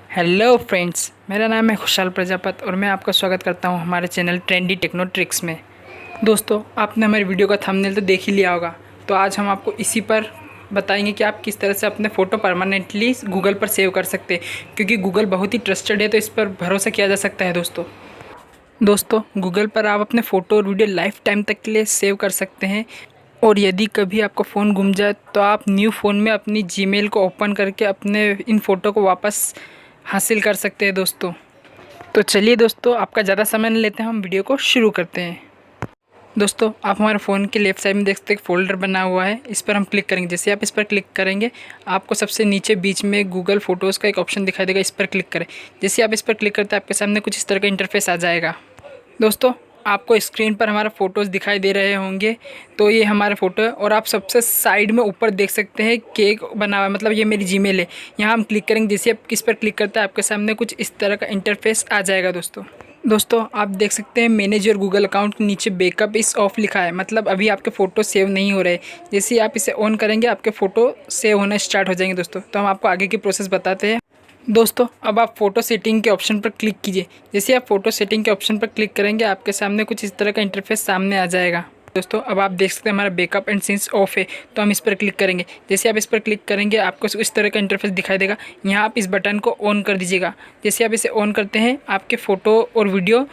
Hello friends, मेरा नाम है खुशहाल प्रजापत और मैं आपका स्वागत करता हूं हमारे चैनल ट्रेंडी टेक्नो ट्रिक्स में। दोस्तों, आपने हमारी वीडियो का थंबनेल तो देख ही लिया होगा, तो आज हम आपको इसी पर बताएंगे कि आप किस तरह से अपने फ़ोटो परमानेंटली गूगल पर सेव कर सकते हैं, क्योंकि गूगल बहुत ही ट्रस्टेड है, तो इस पर भरोसा किया जा सकता है। दोस्तों गूगल पर आप अपने फ़ोटो और वीडियो लाइफ टाइम तक के लिए सेव कर सकते हैं। और यदि कभी आपका फ़ोन गुम जाए तो आप न्यू फ़ोन में अपनी जीमेल को ओपन करके अपने इन फ़ोटो को वापस हासिल कर सकते हैं। तो चलिए दोस्तों, आपका ज़्यादा समय नहीं लेते हैं, हम वीडियो को शुरू करते हैं। दोस्तों, आप हमारे फ़ोन के लेफ़्ट साइड में देख सकते हैं एक फ़ोल्डर बना हुआ है, इस पर हम क्लिक करेंगे। जैसे आप इस पर क्लिक करेंगे, आपको सबसे नीचे बीच में गूगल फ़ोटोज़ का एक ऑप्शन दिखाई देगा, इस पर क्लिक करें। जैसे आप इस पर क्लिक करते हैं, आपके सामने कुछ इस तरह का इंटरफेस आ जाएगा। दोस्तों, आपको स्क्रीन पर हमारा फ़ोटोज़ दिखाई दे रहे होंगे, तो ये हमारे फ़ोटो है। और आप सबसे साइड में ऊपर देख सकते हैं केक बना हुआ है, मतलब ये मेरी जीमेल है। यहाँ हम क्लिक करेंगे। जैसे आप किस पर क्लिक करते हैं, आपके सामने कुछ इस तरह का इंटरफेस आ जाएगा। दोस्तों आप देख सकते हैं मैनेज योर गूगल अकाउंट के नीचे बैकअप इस ऑफ लिखा है, मतलब अभी आपके फ़ोटो सेव नहीं हो रहे। जैसे ही आप इसे ऑन करेंगे, आपके फ़ोटो सेव होना स्टार्ट हो जाएंगे। दोस्तों, तो हम आपको आगे की प्रोसेस बताते हैं। दोस्तों, अब आप फ़ोटो सेटिंग के ऑप्शन पर क्लिक कीजिए। जैसे आप फ़ोटो सेटिंग के ऑप्शन पर क्लिक करेंगे, आपके सामने कुछ इस तरह का इंटरफेस सामने आ जाएगा। दोस्तों, अब आप देख सकते हैं हमारा बैकअप एंड सीन्स ऑफ है, तो हम इस पर क्लिक करेंगे। जैसे आप इस पर क्लिक करेंगे, आपको इस तरह का इंटरफेस दिखाई देगा। यहाँ आप इस बटन को ऑन कर दीजिएगा। जैसे आप इसे ऑन करते हैं, आपके फ़ोटो और वीडियो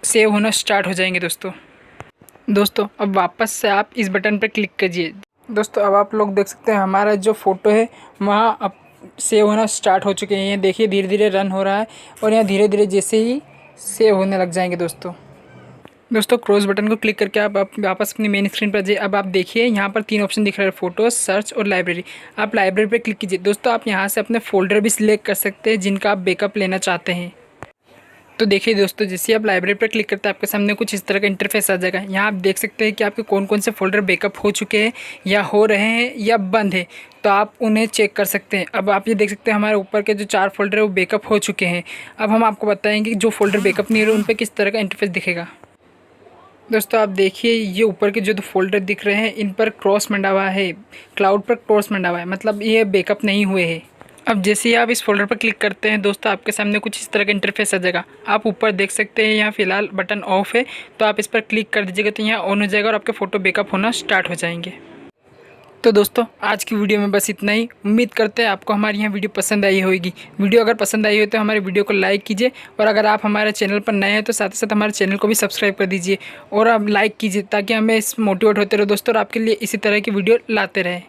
सेव होना स्टार्ट हो जाएंगे। दोस्तों अब वापस से आप इस बटन पर क्लिक कीजिए। दोस्तों, अब आप लोग देख सकते हैं हमारा जो फ़ोटो है वहाँ अब सेव होना स्टार्ट हो चुके हैं। ये देखिए धीरे धीरे रन हो रहा है और यहाँ धीरे धीरे जैसे ही सेव होने लग जाएंगे। दोस्तों क्रॉस बटन को क्लिक करके आप वापस अपनी मेन स्क्रीन पर जाइए। अब आप देखिए यहाँ पर 3 ऑप्शन दिख रहा है, फ़ोटो, सर्च और लाइब्रेरी। आप लाइब्रेरी पर क्लिक कीजिए। दोस्तों, आप यहाँ से अपने फ़ोल्डर भी सिलेक्ट कर सकते हैं जिनका आप बैकअप लेना चाहते हैं। तो देखिए दोस्तों, जैसे आप लाइब्रेरी पर क्लिक करते हैं, आपके सामने कुछ इस तरह का इंटरफेस आ जाएगा। यहाँ आप देख सकते हैं कि आपके कौन कौन से फ़ोल्डर बैकअप हो चुके हैं या हो रहे हैं या बंद है, तो आप उन्हें चेक कर सकते हैं। अब आप ये देख सकते हैं हमारे ऊपर के जो 4 फ़ोल्डर है वो बैकअप हो चुके हैं। अब हम आपको बताएंगे कि जो फ़ोल्डर बैकअप नहीं हो रहे उन पर किस तरह का इंटरफेस दिखेगा। दोस्तों आप देखिए, ये ऊपर के जो 2 फ़ोल्डर दिख रहे हैं इन पर क्रॉस मंडा हुआ है, क्लाउड पर क्रॉस मंडा हुआ है, मतलब ये बैकअप नहीं हुए हैं। अब जैसे ही आप इस फोल्डर पर क्लिक करते हैं, दोस्तों आपके सामने कुछ इस तरह का इंटरफेस आ जाएगा। आप ऊपर देख सकते हैं यहाँ फिलहाल बटन ऑफ है, तो आप इस पर क्लिक कर दीजिएगा, तो यहाँ ऑन हो जाएगा और आपके फ़ोटो बैकअप होना स्टार्ट हो जाएंगे। तो दोस्तों आज की वीडियो में बस इतना ही। उम्मीद करते हैं आपको हमारी यहाँ वीडियो पसंद आई होगी। वीडियो अगर पसंद आई हो तो हमारे वीडियो को लाइक कीजिए, और अगर आप हमारे चैनल पर नए हैं तो साथ ही साथ हमारे चैनल को भी सब्सक्राइब कर दीजिए और आप लाइक कीजिए, ताकि हमें इस मोटिवेट होते रहे दोस्तों, और आपके लिए इसी तरह की वीडियो लाते रहें।